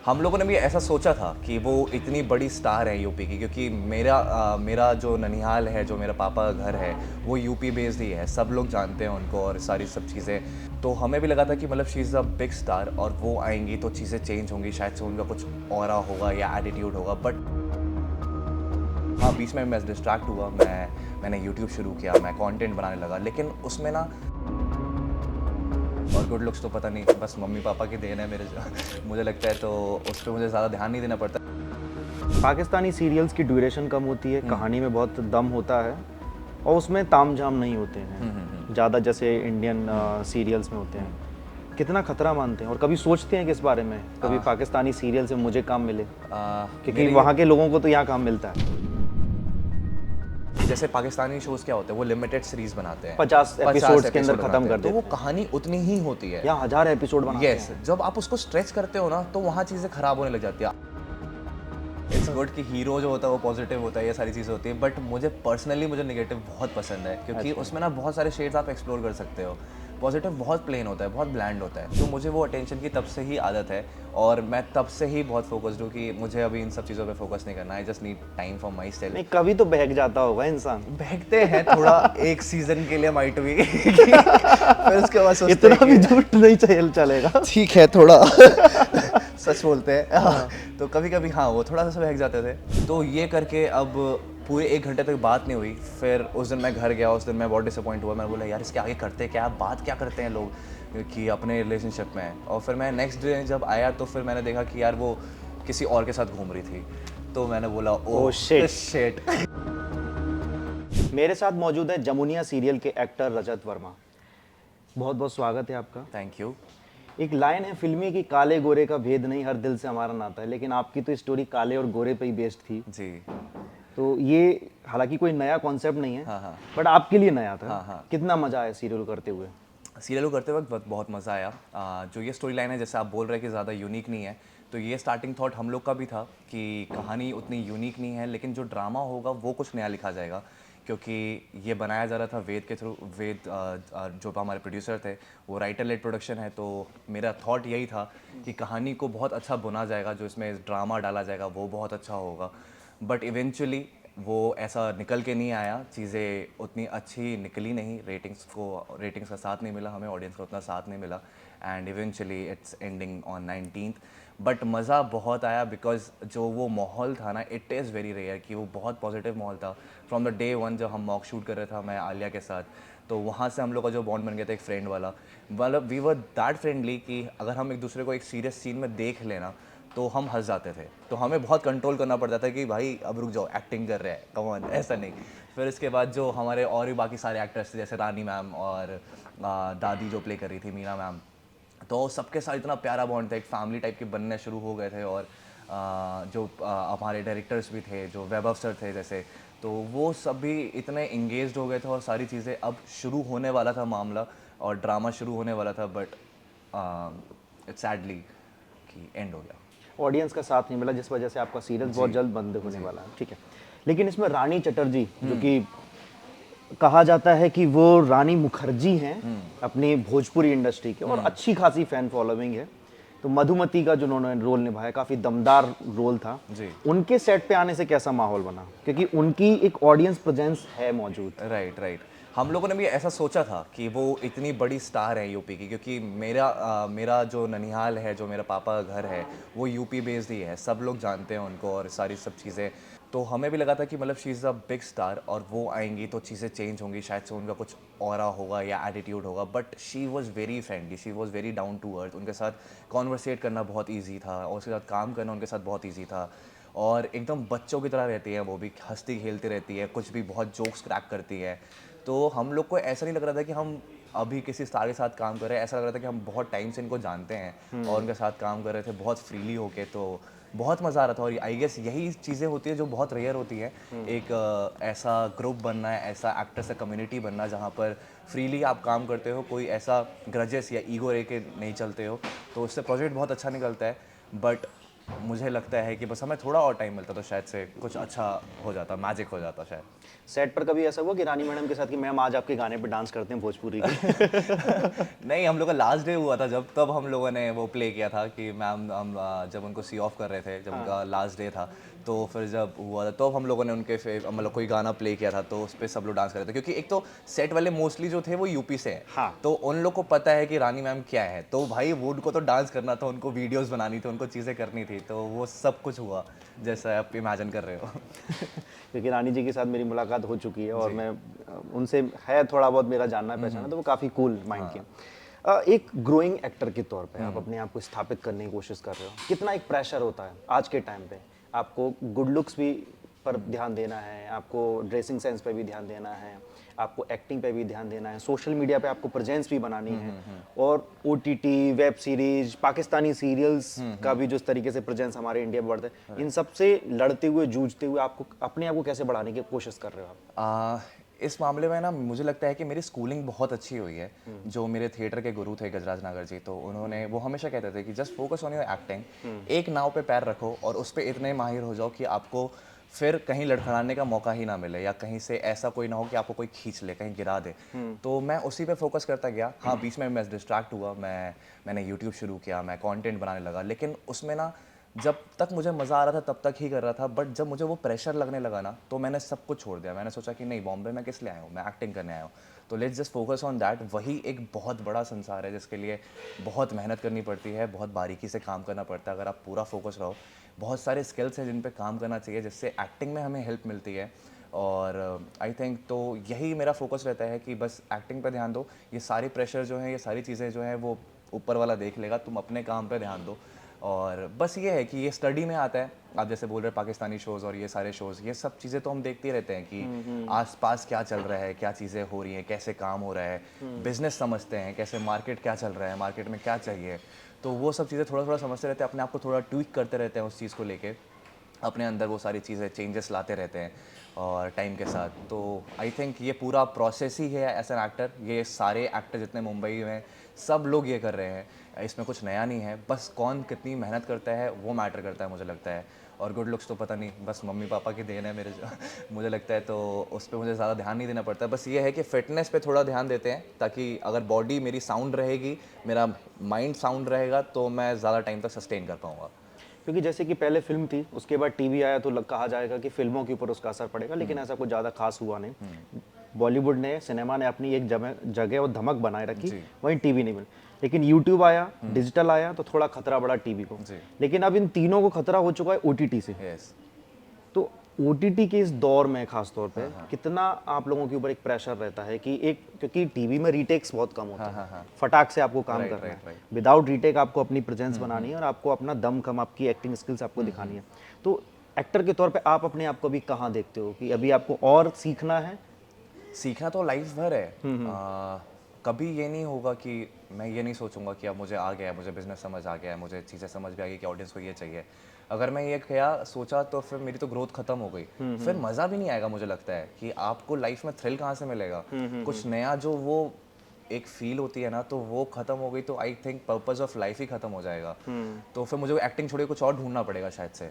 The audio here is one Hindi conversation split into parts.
हम लोगों ने भी ऐसा सोचा था कि वो इतनी बड़ी स्टार है यूपी की, क्योंकि मेरा जो ननिहाल है, जो मेरा पापा का घर है, वो यूपी बेस्ड ही है, सब लोग जानते हैं उनको और सारी सब चीज़ें। तो हमें भी लगा था कि मतलब she is a big star और वो आएंगी तो चीज़ें चेंज होंगी, शायद से उनका कुछ ऑरा होगा या एटीट्यूड होगा। बट हाँ, बीच में मैं डिस्ट्रैक्ट हुआ, मैंने यूट्यूब शुरू किया, मैं कंटेंट बनाने लगा, लेकिन उसमें ना, और गुड लुक्स तो पता नहीं, बस मम्मी पापा की देन है मेरे मुझे लगता है, तो उस पर मुझे ज़्यादा ध्यान नहीं देना पड़ता। पाकिस्तानी सीरियल्स की ड्यूरेशन कम होती है, कहानी में बहुत दम होता है और उसमें तामझाम नहीं होते हैं ज़्यादा जैसे इंडियन सीरियल्स में होते हैं। कितना खतरा मानते हैं और कभी सोचते हैं कि इस बारे में कभी पाकिस्तानी सीरियल से मुझे काम मिले, क्योंकि वहाँ के लोगों को तो यहाँ काम मिलता है। जैसे पाकिस्तानी शोज़ क्या होते हैं, वो लिमिटेड सीरीज बनाते हैं, 50 एपिसोड्स के अंदर एपिसोड खत्म बनाते कर हैं, तो वो देते हैं। कहानी उतनी ही होती है। यहाँ 1000 एपिसोड बनाते यस, हैं। जब आप उसको स्ट्रेच करते हो ना, तो वहाँ चीज़ें खराब होने लग जाती है। इट्स गुड कि हीरो जो होता है वो पॉजिटिव होता है, ये सारी चीज़ें होती है, बट मुझे पर्सनली नेगेटिव बहुत पसंद है, क्योंकि अच्छा। उसमें ना बहुत सारे शेड्स आप एक्सप्लोर कर सकते हो। पॉजिटिव बहुत प्लेन होता है, बहुत ब्लैंड होता है, तो मुझे वो अटेंशन की तब से ही आदत है और मैं तब से ही बहुत फोकस्ड हूँ कि मुझे अभी इन सब चीज़ों पे फोकस नहीं करना। I just need time for my self. नहीं, कभी तो बहक जाता होगा इंसान। बहकते हैं थोड़ा, एक सीजन के लिए माइट भी फिर उसके बाद सोचते इतना हैं भी कि झूठ नहीं चलेगा। ठीक है, थोड़ा सच बोलते हैं। तो कभी कभी हाँ, वो थोड़ा सा बहक जाते थे, तो ये करके अब पूरे 1 घंटे तक बात नहीं हुई। फिर उस दिन मैं घर गया, उस दिन मैं बहुत डिसअपॉइंट हुआ। मैंने बोला यार इसके आगे करते क्या, बात क्या करते हैं लोग कि अपने रिलेशनशिप में। और फिर मैं नेक्स्ट डे जब आया तो फिर मैंने देखा कि यार वो किसी और के साथ घूम रही थी, तो मैंने बोला ओह शिट। शिट। मेरे साथ मौजूद है जमुनिया सीरियल के एक्टर रजत वर्मा। बहुत बहुत स्वागत है आपका। Thank you. एक लाइन है फिल्मी की, काले गोरे का भेद नहीं, हर दिल से हमारा नाता है, लेकिन आपकी तो स्टोरी काले और गोरे पे ही बेस्ड थी। जी। तो ये हालांकि कोई नया कॉन्सेप्ट नहीं है, हाँ हाँ। बट आपके लिए नया था। हाँ हाँ। कितना मजा आया सीरियल करते हुए? सीरियल करते वक्त बहुत मज़ा आया। जो ये स्टोरी लाइन है, जैसे आप बोल रहे हैं कि ज़्यादा यूनिक नहीं है, तो ये स्टार्टिंग थॉट हम लोग का भी था कि कहानी उतनी यूनिक नहीं है, लेकिन जो ड्रामा होगा वो कुछ नया लिखा जाएगा, क्योंकि ये बनाया जा रहा था वेद के थ्रू। वेद जो हमारे प्रोड्यूसर थे, वो राइटर लेड प्रोडक्शन है, तो मेरा थॉट यही था कि कहानी को बहुत अच्छा बुना जाएगा, जो इसमें ड्रामा डाला जाएगा वो बहुत अच्छा होगा। बट इवेंचुअली वो ऐसा निकल के नहीं आया, चीज़ें उतनी अच्छी निकली नहीं, रेटिंग्स का साथ नहीं मिला हमें, ऑडियंस का उतना साथ नहीं मिला, and eventually it's ending on 19th। But मज़ा बहुत आया, बिकॉज जो वो माहौल था ना, इट इज़ वेरी रेयर कि वो बहुत पॉजिटिव माहौल था। फ्रॉम द डे वन जब हम मॉक शूट कर रहे था मैं आलिया के साथ, तो वहाँ से हम लोग का जो बॉन्ड बन गया था एक फ्रेंड वाला, मतलब वी वर दैट फ्रेंडली कि अगर हम एक दूसरे को एक सीरियस सीन में देख लेना तो हम हंस जाते थे। तो हमें बहुत कंट्रोल करना पड़ता था कि भाई अब रुक जाओ, एक्टिंग कर रहे हैं, कम ऑन, ऐसा नहीं। फिर इसके बाद जो हमारे और भी बाकी सारे एक्टर्स थे, जैसे रानी मैम और दादी जो प्ले कर रही थी, मीना मैम, तो सबके साथ इतना प्यारा बॉन्ड था, एक फैमिली टाइप के बनने शुरू हो गए थे। और हमारे डायरेक्टर्स भी थे, जो वैभव सर थे जैसे, तो वो सब भी इतने इंगेज्ड हो गए थे और सारी चीज़ें, अब शुरू होने वाला था मामला और ड्रामा शुरू होने वाला था, बट इट्स सैडली कि एंड हो गया। ऑडियंस का साथ नहीं मिला, जिस वजह से आपका सीरियल बहुत जल्द बंद होने वाला है। ठीक है, लेकिन इसमें रानी चटर्जी, जो कि कहा जाता है कि वो रानी मुखर्जी हैं अपनी भोजपुरी इंडस्ट्री के, और अच्छी खासी फैन फॉलोइंग है। तो मधुमती का जो उन्होंने रोल निभाया, काफ़ी दमदार रोल था जी। उनके सेट पे आने से कैसा माहौल बना, क्योंकि उनकी एक ऑडियंस प्रेजेंस है मौजूद? Right right. हम लोगों ने भी ऐसा सोचा था कि वो इतनी बड़ी स्टार है यूपी की, क्योंकि मेरा जो ननिहाल है, जो मेरा पापा का घर है, वो यूपी बेस्ड ही है, सब लोग जानते हैं उनको और सारी सब चीज़ें। तो हमें भी लगा था कि मतलब she is a big star और वो आएंगी तो चीज़ें चेंज होंगी, शायद से उनका कुछ ऑरा होगा या एटीट्यूड होगा। But she was very friendly, she was very down to earth, उनके साथ कॉन्वर्सेट करना बहुत ईजी था और उसके साथ काम करना उनके साथ बहुत ईजी था। और एकदम बच्चों की तरह रहती है, वो भी हंसती खेलती रहती है, कुछ भी बहुत जोक्स क्रैक करती है। तो हम लोग को ऐसा नहीं लग रहा था कि हम अभी किसी स्टार के साथ काम कर रहे हैं, ऐसा लग रहा था कि हम बहुत टाइम से इनको जानते हैं और उनके साथ काम कर रहे थे बहुत फ्रीली होके, तो बहुत मज़ा आ रहा था। और आई गेस यही चीज़ें होती है जो बहुत रेयर होती हैं, एक ऐसा ग्रुप बनना है, ऐसा एक्टर से कम्युनिटी बनना जहाँ पर फ्रीली आप काम करते हो, कोई ऐसा ग्रजेस या ईगो रह के नहीं चलते हो, तो उससे प्रोजेक्ट बहुत अच्छा निकलता है। बट मुझे लगता है कि बस हमें थोड़ा और टाइम मिलता तो शायद से कुछ अच्छा हो जाता, मैजिक हो जाता शायद। सेट पर कभी ऐसा हुआ कि रानी मैडम के साथ कि मैम आज आपके गाने पे डांस करते हैं भोजपुरी के? नहीं, हम लोग का लास्ट डे हुआ था जब, तब हम लोगों ने वो प्ले किया था कि मैम हम जब उनको सी ऑफ कर रहे थे, जब उनका लास्ट डे था, तो फिर जब हुआ था तो हम लोगों ने उनके मतलब कोई गाना प्ले किया था, तो उस पर सब लोग डांस कर रहे थे, क्योंकि एक तो सेट वाले मोस्टली जो थे वो यूपी से हैं। हाँ। तो उन लोग को पता है कि रानी मैम क्या है, तो भाई वो उनको तो डांस करना था, उनको वीडियोस बनानी थी, उनको चीज़ें करनी थी, तो वो सब कुछ हुआ जैसा आप इमेजिन कर रहे हो। क्योंकि रानी जी के साथ मेरी मुलाकात हो चुकी है और मैं उनसे है थोड़ा बहुत मेरा जानना पहचाना, तो वो काफ़ी कूल माइंड के हैं। एक ग्रोइंग एक्टर के तौर पे आप अपने आप को स्थापित करने की कोशिश कर रहे हो, कितना एक प्रेशर होता है आज के टाइम पे? आपको गुड लुक्स भी पर ध्यान देना है, आपको ड्रेसिंग सेंस पे भी ध्यान देना है, आपको एक्टिंग पे भी ध्यान देना है, सोशल मीडिया पे आपको प्रेजेंस भी बनानी है, और OTT, web series, Pakistani serials का भी जिस तरीके से प्रेजेंस हमारे इंडिया में बढ़ता है, इन सब से लड़ते हुए, जूझते हुए आपको अपने आप को कैसे बढ़ाने की कोशिश कर रहे हो आप? इस मामले में ना मुझे लगता है कि मेरी स्कूलिंग बहुत अच्छी हुई है। जो मेरे थिएटर के गुरु थे गजराज नागर जी, तो उन्होंने वो हमेशा कहते थे कि just focus on your acting, एक नाव पे पैर रखो और उस पे इतने माहिर हो जाओ कि आपको फिर कहीं लड़खड़ाने का मौका ही ना मिले, या कहीं से ऐसा कोई ना हो कि आपको कोई खींच ले, कहीं गिरा दे। तो मैं उसी पे फोकस करता गया। हाँ, बीच में मैं डिस्ट्रैक्ट हुआ, मैंने यूट्यूब शुरू किया, मैं कंटेंट बनाने लगा, लेकिन उसमें ना जब तक मुझे मज़ा आ रहा था तब तक ही कर रहा था, बट जब मुझे वो प्रेशर लगने लगा ना, तो मैंने सब कुछ छोड़ दिया। मैंने सोचा कि नहीं, बॉम्बे में किस लिए आया हूँ, मैं एक्टिंग करने आया हूँ, तो let's just focus on that. वही एक बहुत बड़ा संसार है जिसके लिए बहुत मेहनत करनी पड़ती है, बहुत बारीकी से काम करना पड़ता है। अगर आप पूरा फोकस रहो, बहुत सारे स्किल्स हैं जिन पे काम करना चाहिए, जिससे एक्टिंग में हमें हेल्प मिलती है। और आई थिंक तो यही मेरा फोकस रहता है कि बस एक्टिंग पे ध्यान दो, ये सारी प्रेशर जो है, ये सारी चीज़ें जो हैं वो ऊपर वाला देख लेगा, तुम अपने काम पे ध्यान दो। और बस ये है कि ये स्टडी में आता है। आप जैसे बोल रहे हैं पाकिस्तानी शोज़ और ये सारे शोज़, ये सब चीज़ें तो हम देखते ही रहते हैं कि आसपास क्या चल रहा है, क्या चीज़ें हो रही हैं, कैसे काम हो रहा है, बिजनेस समझते हैं, कैसे मार्केट क्या चल रहा है, मार्केट में क्या चाहिए। तो वो सब चीज़ें थोड़ा थोड़ा समझते रहते हैं, अपने आप को थोड़ा ट्वीक करते रहते हैं उस चीज़ को लेके, अपने अंदर वो सारी चीज़ें चेंजेस लाते रहते हैं और टाइम के साथ। तो आई थिंक ये पूरा प्रोसेस ही है एज एन एक्टर। ये सारे एक्टर जितने मुंबई में, सब लोग ये कर रहे हैं, इसमें कुछ नया नहीं है। बस कौन कितनी मेहनत करता है वो मैटर करता है मुझे लगता है। और गुड लुक्स तो पता नहीं, बस मम्मी पापा की देन है मेरे जो मुझे लगता है, तो उस पर मुझे ज़्यादा ध्यान नहीं देना पड़ता। बस ये है कि फ़िटनेस पे थोड़ा ध्यान देते हैं, ताकि अगर बॉडी मेरी साउंड रहेगी, मेरा माइंड साउंड रहेगा, तो मैं ज़्यादा टाइम तक सस्टेन कर पाऊँगा। क्योंकि जैसे कि पहले फिल्म थी, उसके बाद टीवी आया, तो कहा जाएगा कि फिल्मों के ऊपर उसका असर पड़ेगा, लेकिन ऐसा कुछ ज़्यादा खास हुआ नहीं। बॉलीवुड ने, सिनेमा ने अपनी एक जगह और धमक बनाए रखी, वहीं टीवी नहीं मिली। लेकिन यूट्यूब आया, डिजिटल आया, तो थोड़ा खतरा बढ़ा टीवी को। लेकिन अब इन तीनों को खतरा हो चुका है ओटीटी से। यस। तो ओटीटी के इस दौर में खास तौर पे कितना आप लोगों के ऊपर एक प्रेशर रहता है कि एक, क्योंकि टीवी में रीटेक्स बहुत कम होते हैं, फटाक से आपको काम करना है, विदाउट रीटेक आपको अपनी प्रेजेंस बनानी है और आपको अपना दम कम, आपकी एक्टिंग स्किल्स आपको दिखानी है। तो एक्टर के तौर पे आप अपने आप को अभी कहाँ देखते हो कि अभी आपको और सीखना है? सीखना तो लाइफ भर है। कभी ये नहीं होगा कि मैं ये नहीं सोचूंगा कि अब मुझे आ गया है, मुझे बिजनेस समझ आ गया है, मुझे चीज़ें समझ भी आ गई कि ऑडियंस को ये चाहिए। अगर मैं ये क्या सोचा तो फिर मेरी तो ग्रोथ खत्म हो गई, फिर मज़ा भी नहीं आएगा। मुझे लगता है कि आपको लाइफ में थ्रिल कहाँ से मिलेगा, कुछ नया जो वो एक फील होती है ना, तो वो खत्म हो गई, तो I think purpose of life ही खत्म हो जाएगा। तो फिर मुझे एक्टिंग छोड़ के कुछ और ढूंढना पड़ेगा शायद से।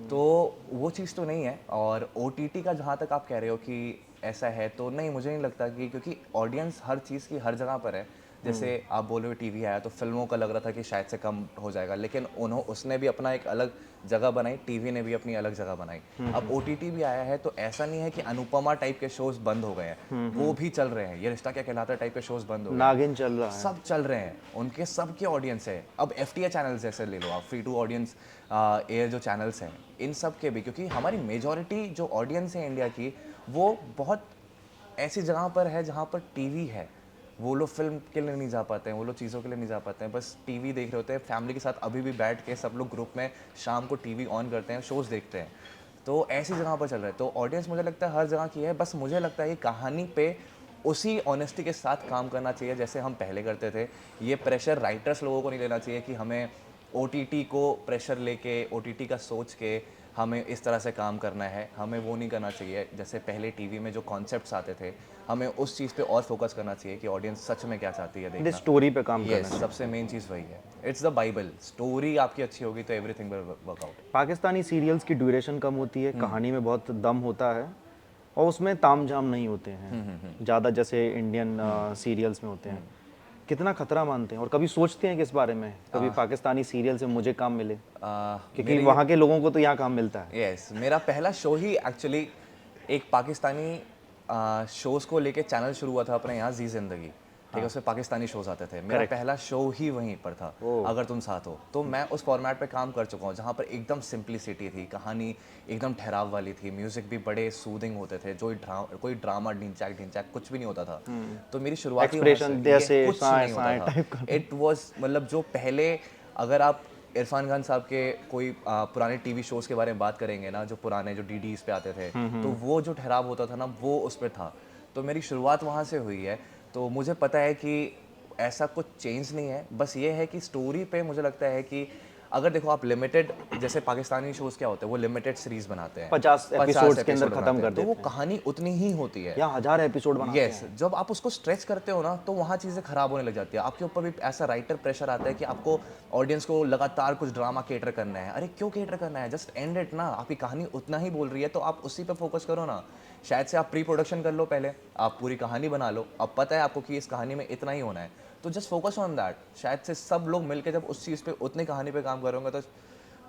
तो वो चीज़ तो नहीं है। और ओटीटी का जहाँ तक आप कह रहे हो कि ऐसा है, तो नहीं, मुझे नहीं लगता कि, क्योंकि ऑडियंस हर चीज़ की हर जगह पर है। जैसे आप बोल रहे हो टीवी आया तो फिल्मों का लग रहा था कि शायद से कम हो जाएगा, लेकिन उसने भी अपना एक अलग जगह बनाई, टीवी ने भी अपनी अलग जगह बनाई। अब ओटीटी भी आया है, तो ऐसा नहीं है कि अनुपमा टाइप के शोज बंद हो गए हैं, वो भी चल रहे हैं। ये रिश्ता क्या कहलाता है टाइप के शोज बंद हो गए हैं, नागिन चल रहा है, सब चल रहे हैं, उनके सबके ऑडियंस है। अब एफटीए चैनल्स जैसे ले लो आप, फ्री टू ऑडियंस एयर जो चैनल्स हैं, इन सब के भी, क्योंकि हमारी मेजॉरिटी जो ऑडियंस है इंडिया की, वो बहुत ऐसी जगह पर है जहाँ पर टीवी है। वो लोग फिल्म के लिए नहीं जा पाते हैं, वो लोग चीज़ों के लिए नहीं जा पाते हैं, बस टीवी देख रहे होते हैं फैमिली के साथ। अभी भी बैठ के सब लोग ग्रुप में शाम को टीवी ऑन करते हैं, शोज़ देखते हैं। तो ऐसी जगह पर चल रहा है। तो ऑडियंस मुझे लगता है हर जगह की है। बस मुझे लगता है कि कहानी पे उसी ऑनेस्टी के साथ काम करना चाहिए जैसे हम पहले करते थे। ये प्रेशर राइटर्स लोगों को नहीं लेना चाहिए कि हमें ओटीटी को प्रेशर लेके, ओटीटी का सोच के हमें इस तरह से काम करना है, हमें वो नहीं करना चाहिए जैसे पहले टीवी में जो कॉन्सेप्ट्स आते थे, हमें उस चीज़ पे और फोकस करना चाहिए कि ऑडियंस सच में क्या चाहती है मुझे देखना। स्टोरी पे काम करना यस, चाहिए। सबसे मेन चीज़ वही है। इट्स द बाइबल, स्टोरी आपकी अच्छी होगी तो everything will work out. Pakistani serials की ड्यूरेशन कम होती है, कहानी में बहुत दम होता है और उसमें तामझाम नहीं होते हैं ज़्यादा जैसे इंडियन सीरियल्स में होते हैं। कितना खतरा मानते हैं और कभी सोचते हैं कि इस बारे में कभी पाकिस्तानी सीरियल से मुझे काम मिले, क्योंकि वहाँ के लोगों को तो यहाँ काम मिलता है। यस, मेरा पहला शो ही एक्चुअली एक पाकिस्तानी शोज़ को लेके चैनल शुरू हुआ था अपने यहाँ, जी ज़िंदगी, ठीक है, उसमें पाकिस्तानी शोज़ आते थे। मेरा पहला शो ही वहीं पर था, अगर तुम साथ हो। तो मैं उस फॉर्मेट पे काम कर चुका हूँ जहाँ पर एकदम सिंप्लिसिटी थी, कहानी एकदम ठहराव वाली थी, म्यूज़िक भी बड़े सूदिंग होते थे, कोई ड्रामा ढिंचैक ढिंचैक कुछ भी नहीं होता था। तो मेरी शुरुआत ही वहाँ Expression से, जैसे ये कुछ साए नहीं साए होता type था। इट वाज मतलब जो पहले, अगर आप इरफान खान साहब के कोई पुराने टीवी शोज़ के बारे में बात करेंगे ना, जो पुराने जो डीडीज़ पे आते थे, तो वो जो ठहराव होता था ना, वो उस पे था। तो मेरी शुरुआत वहाँ से हुई है। तो मुझे पता है कि ऐसा कुछ चेंज नहीं है, बस ये है कि स्टोरी पे मुझे लगता है कि अगर देखो आप लिमिटेड, जैसे पाकिस्तानी शोज़ क्या होते हैं, वो लिमिटेड सीरीज़ बनाते हैं, 50 एपिसोड्स के अंदर एपिसोड खत्म बनाते कर हैं, तो वो देते हैं, कहानी उतनी ही होती है। या 1000 एपिसोड बनाते यस, हैं। जब आप उसको स्ट्रेच करते हो ना, तो वहाँ चीज़ें खराब होने लग जाती है। आपके ऊपर भी ऐसा राइटर प्रेशर आता है कि आपको ऑडियंस को लगातार कुछ ड्रामा केटर करना है। अरे क्यों केटर करना है, जस्ट एंड इट ना। आपकी कहानी उतना ही बोल रही है तो आप उसी पे फोकस करो ना। शायद से आप प्री प्रोडक्शन कर लो पहले, आप पूरी कहानी बना लो, अब पता है आपको कि इस कहानी में इतना ही होना है, तो जस्ट फोकस ऑन दैट। शायद से सब लोग मिलकर जब उस चीज़ पे उतनी कहानी पे काम करोगे तो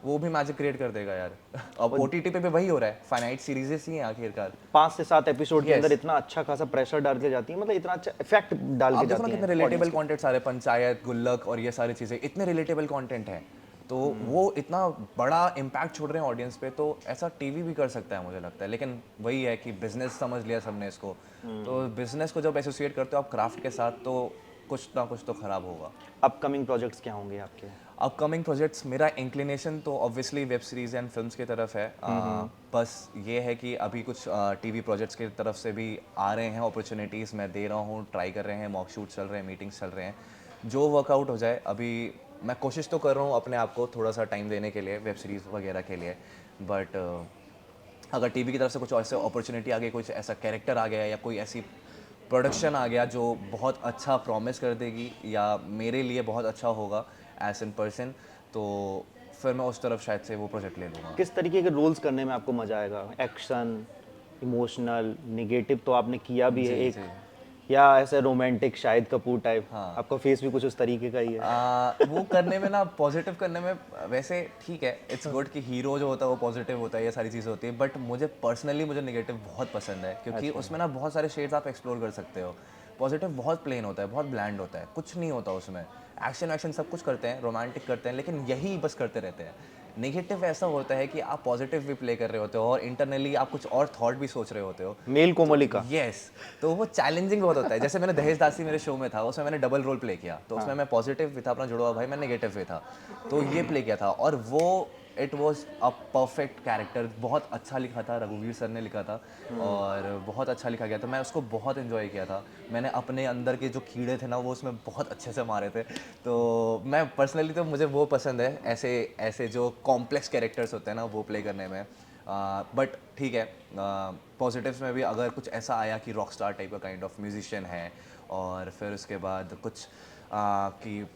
वो भी मैजिक क्रिएट कर देगा यार। अब ओटीटी पे भी वही हो रहा है, फाइनाइट सीरीजेस ही हैं आखिरकार। 5 से 7 एपिसोड के Yes. अंदर इतना अच्छा खासा प्रेशर डाल के जाती है, मतलब इतना अच्छा इफेक्ट डाल आप के देखो ना जाती कितने हैं रिलेटेबल audience के। कंटेंट सारे, पंचायत, गुल्लक और ये सारी चीज़ें, इतने रिलेटेबल कंटेंट है, तो वो इतना बड़ा इम्पैक्ट छोड़ रहे हैं ऑडियंस पे, तो ऐसा टीवी भी कर सकता है मुझे लगता है। लेकिन वही है कि बिजनेस समझ लिया सबने इसको, तो बिजनेस को जब एसोसिएट करते हो आप क्राफ्ट के साथ, तो कुछ ना कुछ तो खराब होगा। अपकमिंग प्रोजेक्ट्स क्या होंगे आपके? अपकमिंग प्रोजेक्ट्स, मेरा इंक्लिनेशन तो obviously web series and films की तरफ है। बस ये है कि अभी कुछ टीवी प्रोजेक्ट्स की तरफ से भी आ रहे हैं अपॉर्चुनिटीज़, मैं दे रहा हूँ, ट्राई कर रहे हैं, मॉक शूट चल रहे हैं, मीटिंग्स चल रहे हैं, जो वर्कआउट हो जाए। अभी मैं कोशिश तो कर रहा हूँ अपने आप को थोड़ा सा टाइम देने के लिए वेब सीरीज़ वगैरह के लिए, बट अगर टीवी की तरफ से कुछ ऐसे अपॉर्चुनिटी आ गई, कुछ ऐसा कैरेक्टर आ गया या कोई ऐसी प्रोडक्शन आ गया जो बहुत अच्छा प्रॉमिस कर देगी या मेरे लिए बहुत अच्छा होगा एज एन पर्सन, तो फिर मैं उस तरफ शायद से वो प्रोजेक्ट ले लूँगा। किस तरीके के रोल्स करने में आपको मजा आएगा? एक्शन, इमोशनल, नेगेटिव तो आपने किया भी है जी एक, जी। या ऐसे रोमांटिक शाहिद कपूर टाइप? हाँ। आपका फेस भी कुछ उस तरीके का ही है। वो करने में ना, पॉजिटिव करने में वैसे ठीक है, इट्स गुड कि हीरो जो होता है वो पॉजिटिव होता है, ये सारी चीज़ें होती है, बट मुझे पर्सनली मुझे नेगेटिव बहुत पसंद है, क्योंकि उसमें ना बहुत सारे शेड्स आप एक्सप्लोर कर सकते हो। पॉजिटिव बहुत प्लेन होता है, बहुत ब्लैंड होता है, कुछ नहीं होता उसमें। एक्शन वैक्शन सब कुछ करते हैं, रोमांटिक करते हैं, लेकिन यही बस करते रहते हैं। नेगेटिव ऐसा होता है कि आप पॉजिटिव भी प्ले कर रहे होते हो और इंटरनली आप कुछ और थॉट भी सोच रहे होते हो। मेल कोमलिका। यस, तो वो चैलेंजिंग बहुत होता है। जैसे मैंने दहेज दासी मेरे शो में था, उसमें मैंने डबल रोल प्ले किया, तो उसमें मैं पॉजिटिव भी था अपना जुड़वा भाई, मैं नेगेटिव भी था, तो ये प्ले किया था, और वो it was a perfect character. बहुत अच्छा लिखा था, रघुवीर सर ने लिखा था और बहुत अच्छा लिखा गया था, मैं उसको बहुत एंजॉय किया था। मैंने अपने अंदर के जो कीड़े थे ना, वो उसमें बहुत अच्छे से मारे थे, तो मैं पर्सनली तो मुझे वो पसंद है, ऐसे ऐसे जो कॉम्प्लेक्स कैरेक्टर्स होते हैं ना, वो प्ले करने में। बट ठीक है, पॉजिटिव्स में भी अगर कुछ ऐसा आया कि रॉक स्टार टाइप का काइंड ऑफ म्यूजिशियन है, और फिर उसके बाद कुछ कि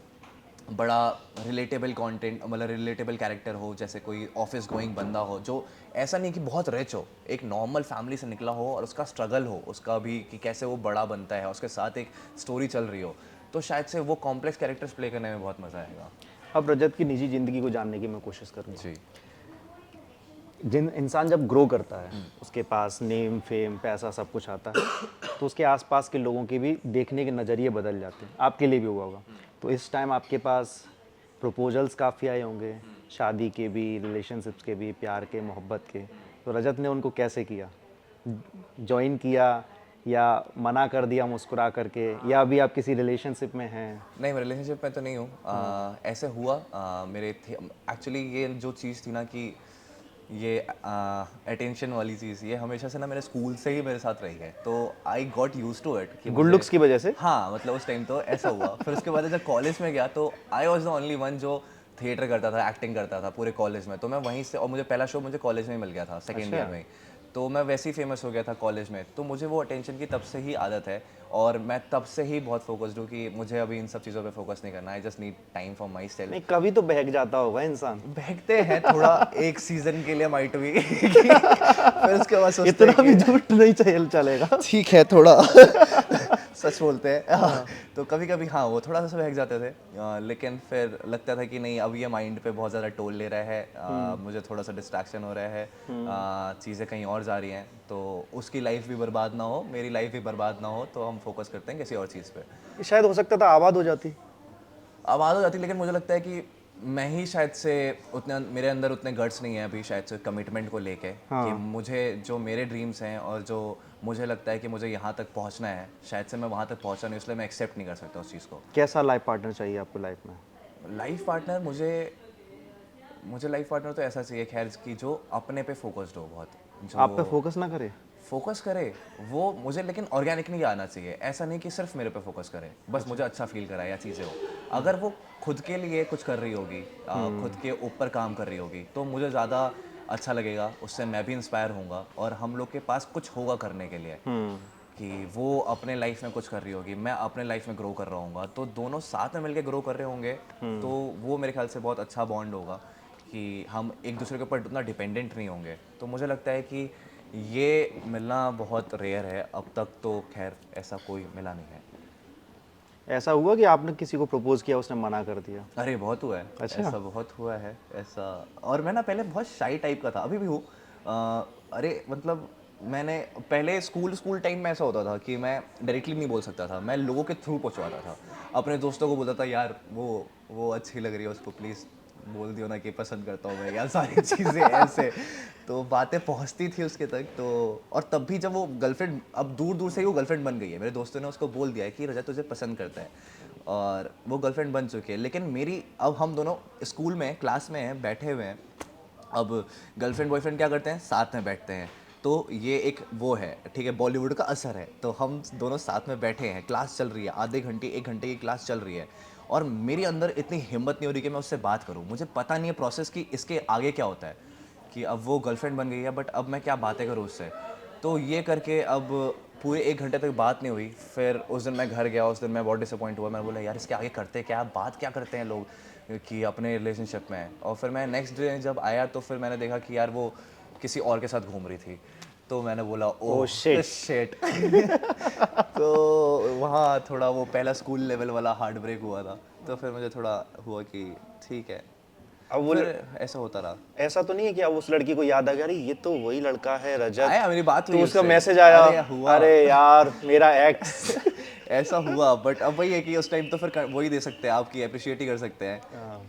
बड़ा रिलेटेबल कंटेंट, मतलब रिलेटेबल कैरेक्टर हो, जैसे कोई ऑफिस गोइंग बंदा हो, जो ऐसा नहीं कि बहुत रिच हो, एक नॉर्मल फैमिली से निकला हो और उसका स्ट्रगल हो, उसका भी कि कैसे वो बड़ा बनता है, उसके साथ एक स्टोरी चल रही हो, तो शायद से वो कॉम्प्लेक्स कैरेक्टर्स प्ले करने में बहुत मज़ा आएगा। अब रजत की निजी ज़िंदगी को जानने की मैं कोशिश करूँगा। जी। जिन इंसान जब ग्रो करता है, उसके पास नेम, फेम, पैसा सब कुछ आता है, तो उसके आसपास के लोगों के भी देखने के नज़रिए बदल जाते हैं। आपके लिए भी हुआ होगा। तो इस टाइम आपके पास प्रपोजल्स काफ़ी आए होंगे, शादी के भी, रिलेशनशिप्स के भी, प्यार के, मोहब्बत के। तो रजत ने उनको कैसे किया? जॉइन किया या मना कर दिया मुस्कुरा करके, या अभी आप किसी रिलेशनशिप में हैं? नहीं, मैं रिलेशनशिप में तो नहीं हूँ। ऐसे हुआ मेरे थे एक्चुअली, ये जो चीज़ थी ना कि ये अटेंशन वाली चीज़, ये हमेशा से ना मेरे स्कूल से ही मेरे साथ रही है, तो I got use to it कि गुड लुक्स की वजह से? हाँ, मतलब उस टाइम तो ऐसा हुआ। फिर उसके बाद जब कॉलेज में गया तो I was the only one जो थिएटर करता था, एक्टिंग करता था पूरे कॉलेज में, तो मैं वहीं से, और मुझे पहला शो मुझे कॉलेज में ही मिल गया था, सेकेंड ईयर में ही, तो मैं वैसे ही फेमस हो गया था कॉलेज में। तो मुझे वो अटेंशन की तब से ही आदत है, और मैं तब से ही बहुत फोकस्ड हूँ कि मुझे अभी इन सब चीज़ों पे फोकस नहीं करना, I just need time for my self. नहीं, कभी तो बहक जाता होगा इंसान। बहकते हैं थोड़ा, एक सीजन के लिए माइट भी फिर उसके बाद सोचते इतना हैं भी कि झूठ नहीं चलेगा। ठीक है थोड़ा सच बोलते हैं। तो कभी कभी हाँ वो थोड़ा सा बहक जाते थे, लेकिन फिर लगता था कि नहीं अब ये माइंड पे बहुत ज़्यादा टोल ले रहा है, मुझे थोड़ा सा डिस्ट्रैक्शन हो रहा है, चीज़ें कहीं और जा रही हैं, तो उसकी लाइफ भी बर्बाद ना हो, मेरी लाइफ भी बर्बाद ना हो, तो हम फोकस करते हैं किसी और चीज़ पे। शायद हो सकता था आबाद हो जाती। आवाज़ हो जाती, लेकिन मुझे लगता है कि मैं ही शायद से उतना, मेरे अंदर उतने गट्स नहीं है अभी शायद से कमिटमेंट को लेके, कि मुझे जो मेरे ड्रीम्स हैं और जो मुझे लगता है कि मुझे यहाँ तक पहुँचना है, शायद से मैं वहाँ तक पहुँचा नहीं, इसलिए मैं एक्सेप्ट नहीं कर सकता उस चीज़ को। कैसा लाइफ पार्टनर चाहिए आपको लाइफ में? लाइफ पार्टनर मुझे मुझे लाइफ पार्टनर तो ऐसा चाहिए खैर कि जो अपने पे फोकस्ड हो बहुत, आप पे जो फोकस ना करे। फोकस करे वो मुझे, लेकिन ऑर्गेनिक नहीं आना चाहिए, ऐसा नहीं कि सिर्फ मेरे पे फोकस करे, बस मुझे अच्छा फील कराए या चीज़ें हो। अगर वो खुद के लिए कुछ कर रही होगी, खुद के ऊपर काम कर रही होगी, तो मुझे ज़्यादा अच्छा लगेगा, उससे मैं भी इंस्पायर होऊंगा, और हम लोग के पास कुछ होगा करने के लिए, कि वो अपने लाइफ में कुछ कर रही होगी, मैं अपने लाइफ में ग्रो कर रहा हूँगा, तो दोनों साथ में मिलकर ग्रो कर रहे होंगे, तो वो मेरे ख्याल से बहुत अच्छा बॉन्ड होगा, कि हम एक दूसरे के ऊपर उतना डिपेंडेंट नहीं होंगे। तो मुझे लगता है कि ये मिलना बहुत रेयर है, अब तक तो खैर ऐसा कोई मिला नहीं है। ऐसा हुआ कि आपने किसी को प्रपोज किया, उसने मना कर दिया? अरे बहुत हुआ है। अच्छा। ऐसा बहुत हुआ है ऐसा। और मैं ना पहले बहुत शाई टाइप का था, अभी भी हूँ। अरे मतलब मैंने पहले स्कूल टाइम में ऐसा होता था कि मैं डायरेक्टली नहीं बोल सकता था, मैं लोगों के थ्रू पहुँचवाता था, अपने दोस्तों को बोलता था यार वो अच्छी लग रही है, उसको प्लीज़ बोल दियो ना कि पसंद करता हूँ मैं, यार सारी चीज़ें ऐसे। तो बातें पहुँचती थी उसके तक, तो और तब भी जब वो गर्लफ्रेंड, अब दूर दूर से ही वो गर्लफ्रेंड बन गई है, मेरे दोस्तों ने उसको बोल दिया है कि रजत तुझे पसंद करता है, और वो गर्लफ्रेंड बन चुकी है। लेकिन मेरी, अब हम दोनों स्कूल में क्लास में हैं, बैठे हुए हैं, अब गर्लफ्रेंड बॉयफ्रेंड क्या करते हैं, साथ में बैठते हैं, तो ये एक वो है, ठीक है, बॉलीवुड का असर है, तो हम दोनों साथ में बैठे हैं, क्लास चल रही है, आधे घंटे 1 घंटे की क्लास चल रही है, और मेरी अंदर इतनी हिम्मत नहीं हो रही कि मैं उससे बात करूं, मुझे पता नहीं है प्रोसेस की इसके आगे क्या होता है, कि अब वो गर्लफ्रेंड बन गई है, बट अब मैं क्या बातें करूं उससे। तो ये करके अब पूरे 1 घंटे तक बात नहीं हुई। फिर उस दिन मैं घर गया, उस दिन मैं बहुत डिसअपॉइंट हुआ, मैंने बोला यार इसके आगे करते क्या, बात क्या करते हैं लोग कि अपने रिलेशनशिप में। और फिर मैं नेक्स्ट डे जब आया तो फिर मैंने देखा कि यार वो किसी और के साथ घूम रही थी, तो मैंने बोला ओह शिट। शिट तो वहाँ थोड़ा वो पहला स्कूल लेवल वाला हार्ट ब्रेक हुआ था, तो फिर मुझे थोड़ा हुआ कि ठीक है, अब वो फिर ऐसा होता रहा। ऐसा तो नहीं है कि अब उस लड़की को याद आ गया, अरे ये तो वही लड़का है रजत? आया, मेरी बात हुई तो उसका उससे। मैसेज आया, अरे हुआ। अरे यार मेरा एक्स। ऐसा हुआ, बट अब वही है कि उस टाइम तो फिर वही दे सकते हैं, आपकी अप्रिशिएट ही कर सकते हैं,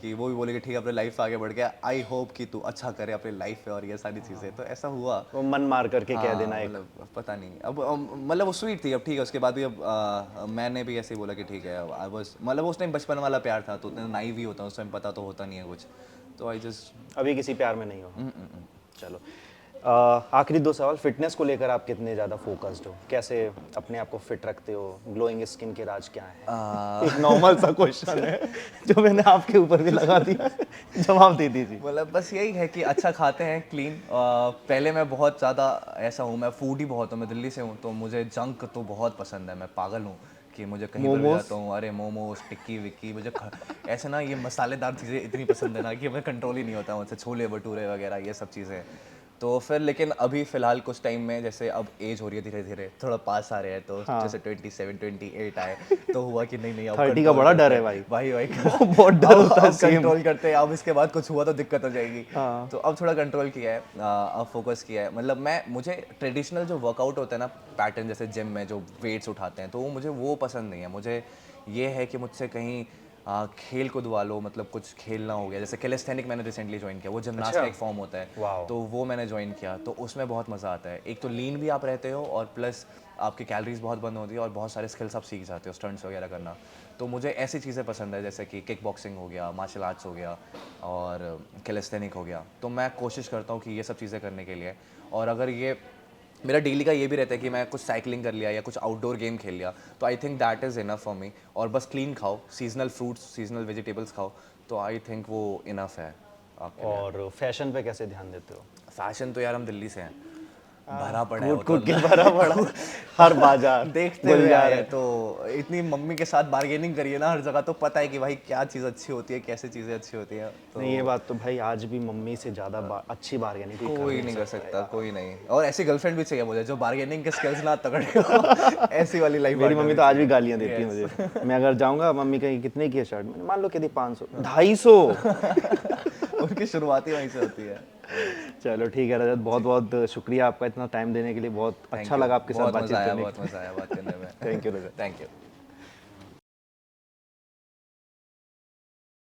कि वो भी बोले कि ठीक है अपने लाइफ आगे बढ़ गया, आई होप कि तू अच्छा करे अपनी लाइफ में, और ये सारी चीज़ें, तो ऐसा हुआ। वो मन मार करके कह देना एक। मतलब पता नहीं, अब मतलब वो स्वीट थी, अब ठीक है, उसके बाद भी अब मैंने भी ऐसे ही बोला कि ठीक है, आई वाज, मतलब उस टाइम बचपन वाला प्यार था, तो उतना नाइव ही होता है उस टाइम, पता तो होता नहीं है कुछ, तो आई जस्ट। अभी किसी प्यार में नहीं हो? चलो, आखिरी 2 सवाल। फिटनेस को लेकर आप कितने ज़्यादा फोकस्ड हो? कैसे अपने आप को फिट रखते हो? ग्लोइंग स्किन के राज क्या है? एक नॉर्मल सा क्वेश्चन है जो मैंने आपके ऊपर भी लगा दिया, जवाब दे दीजिए। मतलब बस यही है कि अच्छा खाते हैं, क्लीन। पहले मैं बहुत ज़्यादा ऐसा हूँ, मैं फूडी बहुत हूँ, मैं दिल्ली से हूँ, तो मुझे जंक तो बहुत पसंद है, मैं पागल हूँ कि मुझे कहीं पर भी मोमोज? जाता हूँ, अरे मोमोज टिक्की विक्की, मुझे ऐसे ना ये मसालेदार चीज़ें इतनी पसंद है ना कि मैं कंट्रोल ही नहीं होता मुझसे, छोले भटूरे वगैरह ये सब चीज़ें। तो फिर लेकिन अभी फ़िलहाल कुछ टाइम में, जैसे अब एज हो रही है धीरे धीरे, थोड़ा पास आ रहे हैं, तो जैसे 27 28 आए, तो हुआ कि नहीं नहीं अब 30 का control बड़ा डर करते है हैं। भाई। भाई बहुत डर होता है, अब सेम। कंट्रोल करते हैं, अब इसके बाद कुछ हुआ तो दिक्कत हो जाएगी। तो अब थोड़ा कंट्रोल किया है, अब फोकस किया है, मतलब मुझे ट्रेडिशनल जो वर्कआउट होता है ना, पैटर्न जैसे जिम में जो वेट्स उठाते हैं, तो वो मुझे वो पसंद नहीं है। मुझे ये है कि मुझसे कहीं खेल कूदवा लो, मतलब कुछ खेलना हो गया, जैसे कैलिस्थेनिक मैंने रिसेंटली ज्वाइन किया, वो जिमनास्ट अच्छा। का एक फॉर्म होता है, वाओ। तो वो मैंने ज्वाइन किया, तो उसमें बहुत मज़ा आता है। एक तो लीन भी आप रहते हो, और प्लस आपकी कैलोरीज बहुत बंद होती है, और बहुत सारे स्किल्स आप सीख जाते हो, स्टंट्स वगैरह करना। तो मुझे ऐसी चीज़ें पसंद है, जैसे कि किक बॉक्सिंग हो गया, मार्शल आर्ट्स हो गया, और कैलिस्थेनिक हो गया। तो मैं कोशिश करता हूँ कि ये सब चीज़ें करने के लिए, और अगर ये मेरा डेली का ये भी रहता है कि मैं कुछ साइकिलिंग कर लिया या कुछ आउटडोर गेम खेल लिया, तो I think that is enough for me. और बस क्लीन खाओ, सीजनल फ्रूट्स, सीजनल वेजिटेबल्स खाओ, तो आई थिंक वो इनफ है आपके लिए। और फैशन पे कैसे ध्यान देते हो? फैशन तो यार हम दिल्ली से हैं, भरा पड़ा है कूट वो कूट के तो। भरा पड़ा हर बाजार देखते हुए गुलजार आए है। हैं, तो इतनी मम्मी के साथ बार्गेनिंग करिए ना हर जगह, तो पता है कि भाई क्या चीज़ अच्छी होती है, कैसे चीज़ें अच्छी होती हैं। तो नहीं ये बात तो भाई आज भी मम्मी से ज़्यादा अच्छी बार्गेनिंग कोई नहीं कर सकता, कोई नहीं। और ऐसी गर्लफ्रेंड भी चाहिए मुझे जो बार्गेनिंग के स्किल्स ना तगड़े हो। ऐसी वाली लाइफ मेरी मम्मी तो आज भी गालियाँ देती है मुझे। मैं अगर जाऊंगा मम्मी कहीं कितने की है शर्ट, मैंने मान लो कि 500 250। उनकी शुरुआती वहीं से होती है। चलो ठीक है रजत, बहुत बहुत शुक्रिया आपका इतना टाइम देने के लिए, बहुत अच्छा लगा आपके साथ बहुत बातचीत मज़ा आया, करने बहुत मज़ा आया बात करने में। Thank you Rajat. Thank you.